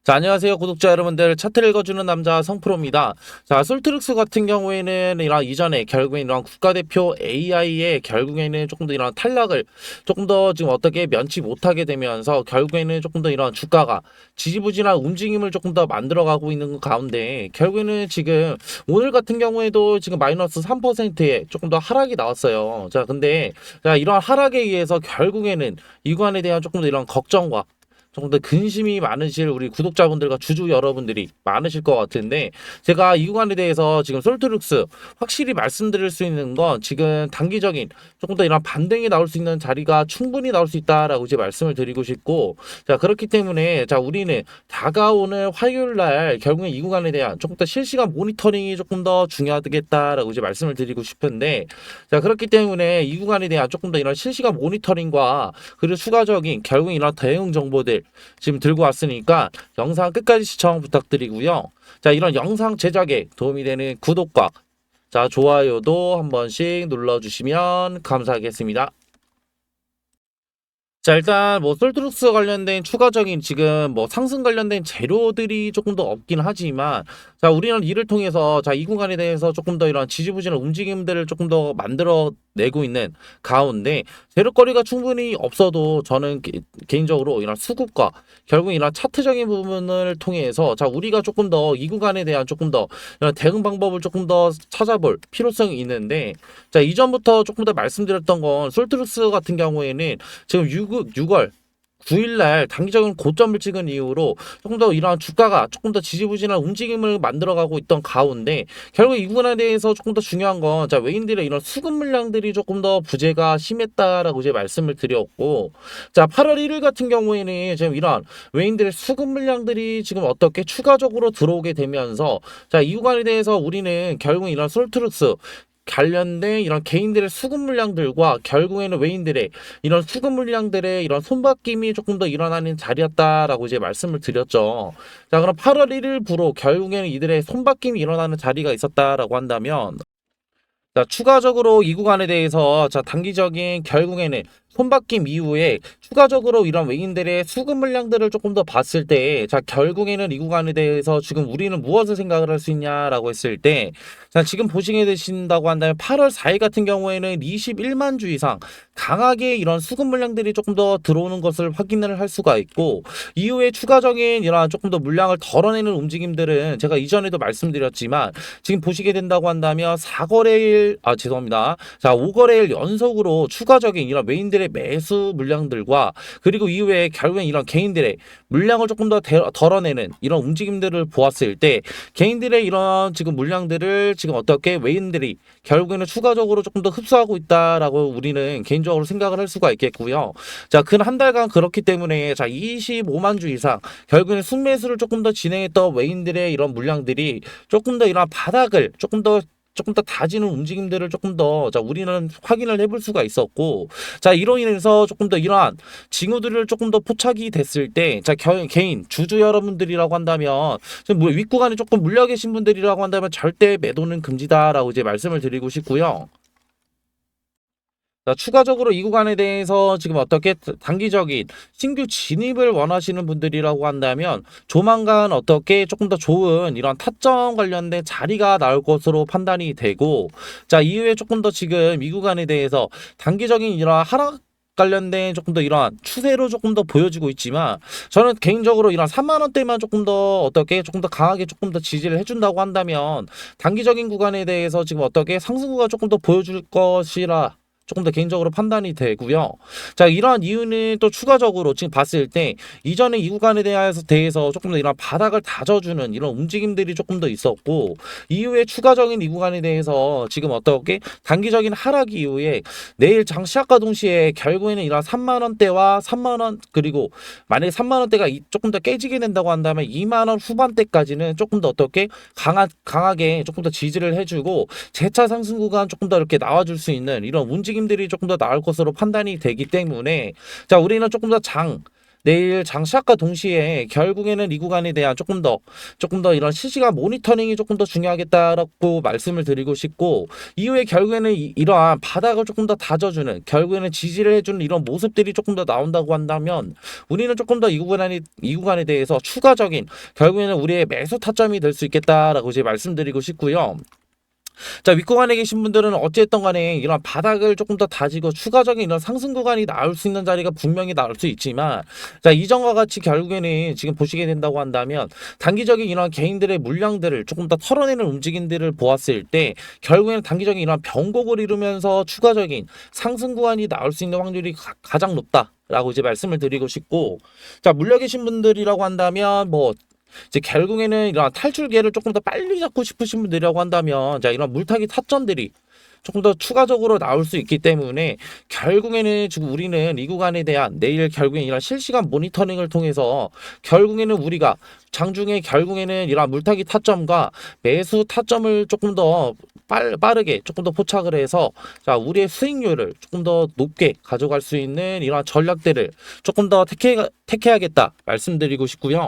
자, 안녕하세요. 구독자 여러분들. 차트를 읽어주는 남자 성프로입니다. 자, 솔트룩스 같은 경우에는 이런 이전에 결국엔 이런 국가대표 AI의 결국에는 조금 더 이런 탈락을 조금 더 지금 어떻게 면치 못하게 되면서 결국에는 조금 더 이런 주가가 지지부진한 움직임을 조금 더 만들어가고 있는 가운데 결국에는 지금 오늘 같은 경우에도 지금 마이너스 3%에 조금 더 하락이 나왔어요. 자, 근데 자, 이런 하락에 의해서 결국에는 이 구간에 대한 조금 더 이런 걱정과 조금 더 근심이 많으실 우리 구독자분들과 주주 여러분들이 많으실 것 같은데 제가 이 구간에 대해서 지금 솔트룩스 확실히 말씀드릴 수 있는 건 지금 단기적인 조금 더 이런 반등이 나올 수 있는 자리가 충분히 나올 수 있다라고 이제 말씀을 드리고 싶고, 자 그렇기 때문에 자 우리는 다가오는 화요일 날 결국에 이 구간에 대한 조금 더 실시간 모니터링이 조금 더 중요하겠다라고 이제 말씀을 드리고 싶은데, 자 그렇기 때문에 이 구간에 대한 조금 더 이런 실시간 모니터링과 그리고 추가적인 결국 이런 대응 정보들 지금 들고 왔으니까 영상 끝까지 시청 부탁드리고요. 자, 이런 영상 제작에 도움이 되는 구독과 자, 좋아요도 한 번씩 눌러주시면 감사하겠습니다. 자, 일단 뭐 솔트룩스 관련된 추가적인 지금 뭐 상승 관련된 재료들이 조금 더 없긴 하지만, 자 우리는 이를 통해서 자 이 구간에 대해서 조금 더 이런 지지부진한 움직임들을 조금 더 만들어 내고 있는 가운데 재료거리가 충분히 없어도 저는 개인적으로 이런 수급과 결국 이런 차트적인 부분을 통해서 자 우리가 조금 더 이 구간에 대한 조금 더 이런 대응 방법을 조금 더 찾아볼 필요성이 있는데, 자 이전부터 조금 더 말씀드렸던 건 솔트룩스 같은 경우에는 지금 6월 9일날 단기적인 고점을 찍은 이후로 조금 더 이러한 주가가 조금 더 지지부진한 움직임을 만들어가고 있던 가운데 결국 이 부분에 대해서 조금 더 중요한 건 자 외인들의 이런 수급 물량들이 조금 더 부재가 심했다라고 이제 말씀을 드렸고, 자 8월 1일 같은 경우에는 지금 이러한 외인들의 수급 물량들이 지금 어떻게 추가적으로 들어오게 되면서 자 이 구간에 대해서 우리는 결국 이런 솔트룩스 관련된 이런 개인들의 수급 물량들과 결국에는 외인들의 이런 수급 물량들의 이런 손바뀜이 조금 더 일어나는 자리였다라고 이제 말씀을 드렸죠. 자, 그럼 8월 1일부로 결국에는 이들의 손바뀜이 일어나는 자리가 있었다라고 한다면, 자, 추가적으로 이 구간에 대해서 자 단기적인 결국에는 손바뀜 이후에 추가적으로 이런 외인들의 수급 물량들을 조금 더 봤을 때, 자 결국에는 이 구간에 대해서 지금 우리는 무엇을 생각을 할 수 있냐라고 했을 때, 자 지금 보시게 되신다고 한다면 8월 4일 같은 경우에는 21만 주 이상 강하게 이런 수급 물량들이 조금 더 들어오는 것을 확인을 할 수가 있고, 이후에 추가적인 이런 조금 더 물량을 덜어내는 움직임들은 제가 이전에도 말씀드렸지만 지금 보시게 된다고 한다면 4거래일 죄송합니다. 자 5거래일 연속으로 추가적인 이런 메인들의 매수 물량들과 그리고 이후에 결국엔 이런 개인들의 물량을 조금 더 덜어내는 이런 움직임들을 보았을 때 개인들의 이런 지금 물량들을 지금 어떻게 외인들이 결국에는 추가적으로 조금 더 흡수하고 있다라고 우리는 개인적으로 생각을 할 수가 있겠고요. 자, 근 한 달간 그렇기 때문에 자 25만 주 이상 결국에는 순매수를 조금 더 진행했던 외인들의 이런 물량들이 조금 더 이런 바닥을 조금 더 다지는 움직임들을 조금 더 자 우리는 확인을 해볼 수가 있었고, 자 이로 인해서 조금 더 이러한 징후들을 조금 더 포착이 됐을 때 자 개인 주주 여러분들이라고 한다면 지금 뭐 윗구간에 조금 물려 계신 분들이라고 한다면 절대 매도는 금지다라고 이제 말씀을 드리고 싶고요. 자, 추가적으로 이 구간에 대해서 지금 어떻게 단기적인 신규 진입을 원하시는 분들이라고 한다면 조만간 어떻게 조금 더 좋은 이런 타점 관련된 자리가 나올 것으로 판단이 되고, 자 이후에 조금 더 지금 이 구간에 대해서 단기적인 이런 하락 관련된 조금 더 이러한 추세로 조금 더 보여지고 있지만 저는 개인적으로 이런 3만 원대만 조금 더 어떻게 조금 더 강하게 조금 더 지지를 해준다고 한다면 단기적인 구간에 대해서 지금 어떻게 상승구가 조금 더 보여줄 것이라 조금 더 개인적으로 판단이 되고요. 자, 이러한 이유는 또 추가적으로 지금 봤을 때 이전에 이 구간에 대해서 조금 더 이런 바닥을 다져주는 이런 움직임들이 조금 더 있었고, 이후에 추가적인 이 구간에 대해서 지금 어떻게 단기적인 하락 이후에 내일 장 시작과 동시에 결국에는 이런 3만 원대와 3만 원 그리고 만약에 3만 원대가 조금 더 깨지게 된다고 한다면 2만 원 후반대까지는 조금 더 어떻게 강하게 조금 더 지지를 해주고 재차 상승 구간 조금 더 이렇게 나와줄 수 있는 이런 움직임들이 조금 더 나을 것으로 판단이 되기 때문에 자 우리는 조금 더 내일 장 시작과 동시에 결국에는 이 구간에 대한 조금 더 이런 실시간 모니터링이 조금 더 중요하겠다라고 말씀을 드리고 싶고, 이후에 결국에는 이러한 바닥을 조금 더 다져주는, 결국에는 지지를 해주는 이런 모습들이 조금 더 나온다고 한다면 우리는 조금 더 이 구간에 대해서 추가적인 결국에는 우리의 매수 타점이 될 수 있겠다라고 이제 말씀드리고 싶고요. 자, 윗구간에 계신 분들은 어찌됐든 간에 이런 바닥을 조금 더 다지고 추가적인 이런 상승 구간이 나올 수 있는 자리가 분명히 나올 수 있지만, 자, 이전과 같이 결국에는 지금 보시게 된다고 한다면 단기적인 이런 개인들의 물량들을 조금 더 털어내는 움직임들을 보았을 때 결국에는 단기적인 이런 변곡을 이루면서 추가적인 상승 구간이 나올 수 있는 확률이 가장 높다 라고 이제 말씀을 드리고 싶고, 자, 물려 계신 분들이라고 한다면 뭐 이제 결국에는 이런 탈출기를 조금 더 빨리 잡고 싶으신 분들이라고 한다면, 자, 이런 물타기 타점들이 조금 더 추가적으로 나올 수 있기 때문에 결국에는 지금 우리는 이 구간에 대한 내일 결국엔 이런 실시간 모니터링을 통해서 결국에는 우리가 장중에 결국에는 이런 물타기 타점과 매수 타점을 조금 더 빠르게 조금 더 포착을 해서, 자, 우리의 수익률을 조금 더 높게 가져갈 수 있는 이런 전략들을 조금 더 택해야겠다 말씀드리고 싶고요.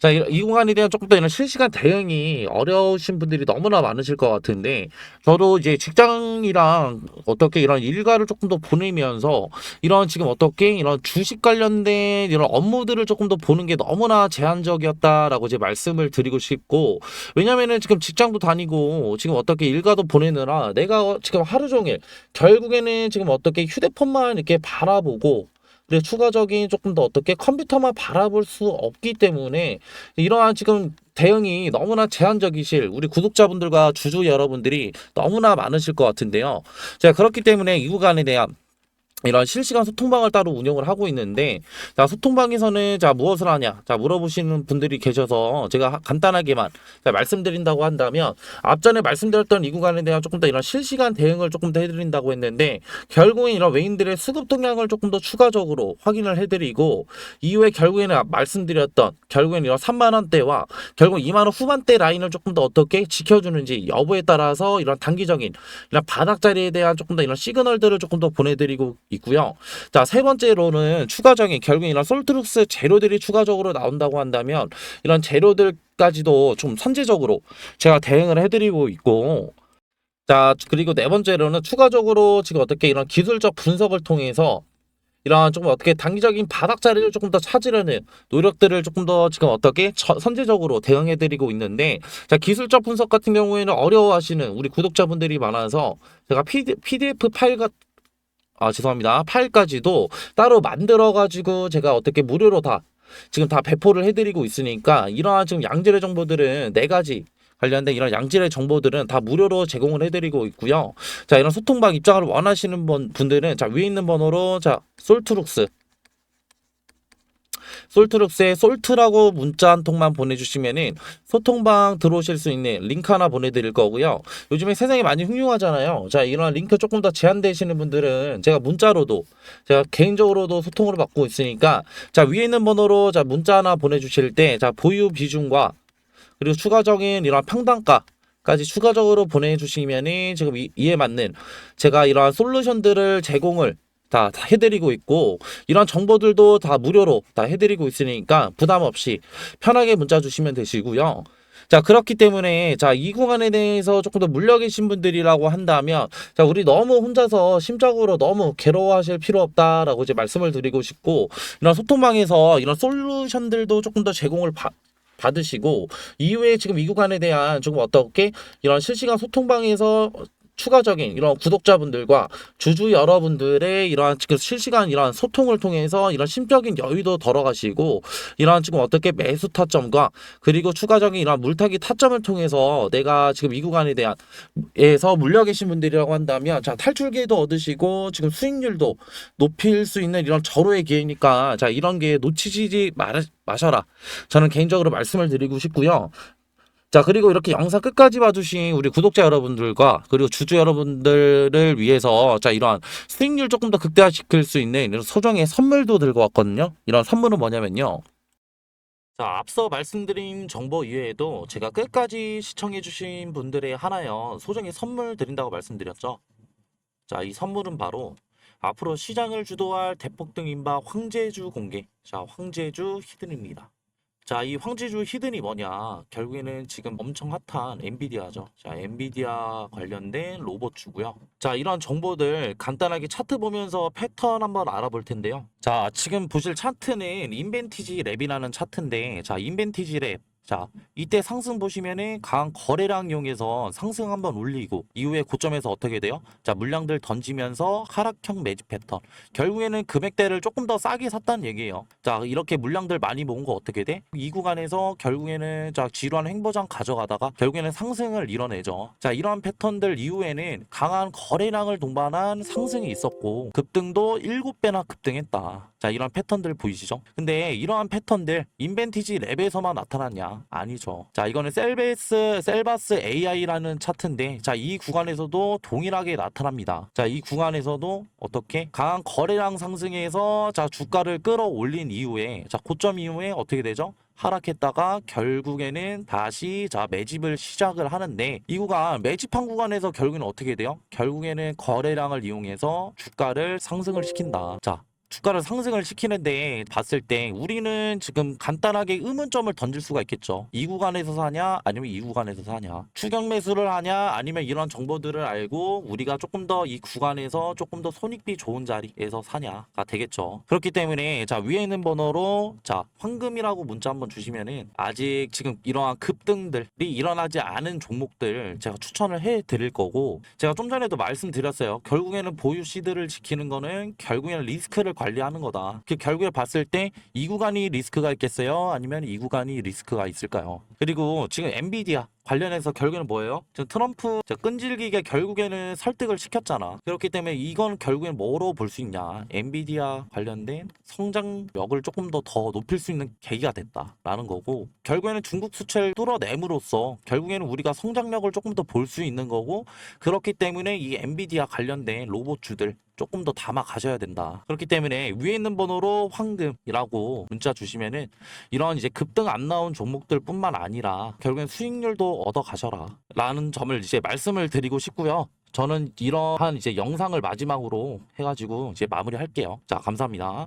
자, 이 구간에 대한 조금 더 이런 실시간 대응이 어려우신 분들이 너무나 많으실 것 같은데, 저도 이제 직장이랑 어떻게 이런 일과를 조금 더 보내면서 이런 지금 어떻게 이런 주식 관련된 이런 업무들을 조금 더 보는 게 너무나 제한적이었다라고 이제 말씀을 드리고 싶고, 왜냐면은 지금 직장도 다니고 지금 어떻게 일과도 보내느라 내가 지금 하루 종일 결국에는 지금 어떻게 휴대폰만 이렇게 바라보고, 그리고 추가적인 조금 더 어떻게 컴퓨터만 바라볼 수 없기 때문에 이러한 지금 대응이 너무나 제한적이실 우리 구독자분들과 주주 여러분들이 너무나 많으실 것 같은데요. 제가 그렇기 때문에 이 구간에 대한 이런 실시간 소통방을 따로 운영을 하고 있는데, 자, 소통방에서는 자, 무엇을 하냐, 자, 물어보시는 분들이 계셔서 제가 간단하게만 자, 말씀드린다고 한다면, 앞전에 말씀드렸던 이 구간에 대한 조금 더 이런 실시간 대응을 조금 더 해드린다고 했는데, 결국엔 이런 외인들의 수급 동향을 조금 더 추가적으로 확인을 해드리고, 이후에 결국에는 말씀드렸던 결국엔 이런 3만 원대와 결국 2만 원 후반대 라인을 조금 더 어떻게 지켜주는지 여부에 따라서 이런 단기적인 이런 바닥자리에 대한 조금 더 이런 시그널들을 조금 더 보내드리고 있고요. 자, 세 번째로는 추가적인 결국 이런 솔트룩스 재료들이 추가적으로 나온다고 한다면 이런 재료들까지도 좀 선제적으로 제가 대응을 해드리고 있고, 자, 그리고 네 번째로는 추가적으로 지금 어떻게 이런 기술적 분석을 통해서 이런 조금 어떻게 단기적인 바닥 자리를 조금 더 찾으려는 노력들을 조금 더 지금 어떻게 선제적으로 대응해드리고 있는데, 자, 기술적 분석 같은 경우에는 어려워하시는 우리 구독자분들이 많아서 제가 PDF 죄송합니다. 파일까지도 따로 만들어가지고 제가 어떻게 무료로 다 지금 다 배포를 해드리고 있으니까, 이러한 지금 양질의 정보들은 네 가지 관련된 이런 양질의 정보들은 다 무료로 제공을 해드리고 있고요. 자, 이런 소통방 입장을 원하시는 분들은 자, 위에 있는 번호로 자, 솔트룩스에 솔트라고 문자 한 통만 보내주시면은 소통방 들어오실 수 있는 링크 하나 보내드릴 거고요. 요즘에 세상이 많이 흉흉하잖아요. 자, 이런 링크 조금 더 제한되시는 분들은 제가 문자로도 제가 개인적으로도 소통을 받고 있으니까, 자, 위에 있는 번호로 자, 문자 하나 보내주실 때 자, 보유 비중과 그리고 추가적인 이런 평단가 까지 추가적으로 보내주시면은 지금 이에 맞는 제가 이러한 솔루션들을 제공을 다 해드리고 있고, 이런 정보들도 다 무료로 다 해드리고 있으니까 부담 없이 편하게 문자 주시면 되시고요. 자, 그렇기 때문에 자, 이 구간에 대해서 조금 더 물려 계신 분들이라고 한다면, 자, 우리 너무 혼자서 심적으로 너무 괴로워하실 필요 없다라고 이제 말씀을 드리고 싶고, 이런 소통방에서 이런 솔루션들도 조금 더 제공을 받으시고, 이후에 지금 이 구간에 대한 조금 어떻게 이런 실시간 소통방에서 추가적인 이런 구독자분들과 주주 여러분들의 이러한 지금 실시간 이러한 소통을 통해서 이런 심적인 여유도 덜어가시고, 이러한 지금 어떻게 매수 타점과 그리고 추가적인 이런 물타기 타점을 통해서 내가 지금 이 구간에 대한 에서 물려 계신 분들이라고 한다면, 자, 탈출기도 얻으시고 지금 수익률도 높일 수 있는 이런 절호의 기회니까, 자, 이런 게 놓치지 마셔라, 저는 개인적으로 말씀을 드리고 싶고요. 자, 그리고 이렇게 영상 끝까지 봐주신 우리 구독자 여러분들과 그리고 주주 여러분들을 위해서 자, 이러한 수익률 조금 더 극대화시킬 수 있는 이런 소정의 선물도 들고 왔거든요. 이런 선물은 뭐냐면요, 자, 앞서 말씀드린 정보 이외에도 제가 끝까지 시청해주신 분들의 하나요 소정의 선물 드린다고 말씀드렸죠. 자, 이 선물은 바로 앞으로 시장을 주도할 대폭등 인바 황제주 공개. 자, 황제주 히든입니다. 자, 이 황제주 히든이 뭐냐? 결국에는 지금 엄청 핫한 엔비디아죠. 자, 엔비디아 관련된 로봇주고요. 자, 이런 정보들 간단하게 차트 보면서 패턴 한번 알아볼 텐데요. 자, 지금 보실 차트는 인벤티지 랩이라는 차트인데, 자, 인벤티지 랩. 자, 이때 상승 보시면은 강한 거래량 이용해서 상승 한번 올리고 이후에 고점에서 어떻게 돼요? 자, 물량들 던지면서 하락형 매집 패턴. 결국에는 금액대를 조금 더 싸게 샀다는 얘기예요. 자, 이렇게 물량들 많이 모은 거 어떻게 돼? 이 구간에서 결국에는 자, 지루한 횡보장 가져가다가 결국에는 상승을 이뤄내죠. 자, 이러한 패턴들 이후에는 강한 거래량을 동반한 상승이 있었고 급등도 7배나 급등했다. 자, 이런 패턴들 보이시죠? 근데 이러한 패턴들 인벤티지 랩에서만 나타났냐? 아니죠. 자, 이거는 셀바스 AI라는 차트인데, 자, 이 구간에서도 동일하게 나타납니다. 자, 이 구간에서도 어떻게 강한 거래량 상승해서 자, 주가를 끌어올린 이후에 자, 고점 이후에 어떻게 되죠? 하락했다가 결국에는 다시 자, 매집을 시작을 하는데, 이 구간 매집한 구간에서 결국에는 어떻게 돼요? 결국에는 거래량을 이용해서 주가를 상승을 시킨다. 자, 주가를 상승을 시키는데 봤을 때 우리는 지금 간단하게 의문점을 던질 수가 있겠죠. 이 구간에서 사냐 아니면 이 구간에서 사냐, 추격 매수를 하냐 아니면 이런 정보들을 알고 우리가 조금 더 이 구간에서 조금 더 손익비 좋은 자리에서 사냐가 되겠죠. 그렇기 때문에 자, 위에 있는 번호로 자, 황금이라고 문자 한번 주시면은 아직 지금 이러한 급등들이 일어나지 않은 종목들 제가 추천을 해 드릴 거고, 제가 좀 전에도 말씀드렸어요. 결국에는 보유 시드를 지키는 거는 결국에는 리스크를 관리하는 거다. 결국에 봤을 때 이 구간이 리스크가 있겠어요? 아니면 이 구간이 리스크가 있을까요? 그리고 지금 엔비디아 관련해서 결국에는 뭐예요? 지금 트럼프 끈질기게 결국에는 설득을 시켰잖아. 그렇기 때문에 이건 결국엔 뭐로 볼 수 있냐? 엔비디아 관련된 성장력을 조금 더 높일 수 있는 계기가 됐다라는 거고, 결국에는 중국 수출을 뚫어냄으로써 결국에는 우리가 성장력을 조금 더 볼 수 있는 거고, 그렇기 때문에 이 엔비디아 관련된 로봇주들 조금 더 담아 가셔야 된다. 그렇기 때문에 위에 있는 번호로 황금이라고 문자 주시면은 이런 이제 급등 안 나온 종목들 뿐만 아니라 결국엔 수익률도 얻어 가셔라 라는 점을 이제 말씀을 드리고 싶고요. 저는 이러한 이제 영상을 마지막으로 해가지고 이제 마무리할게요. 자, 감사합니다.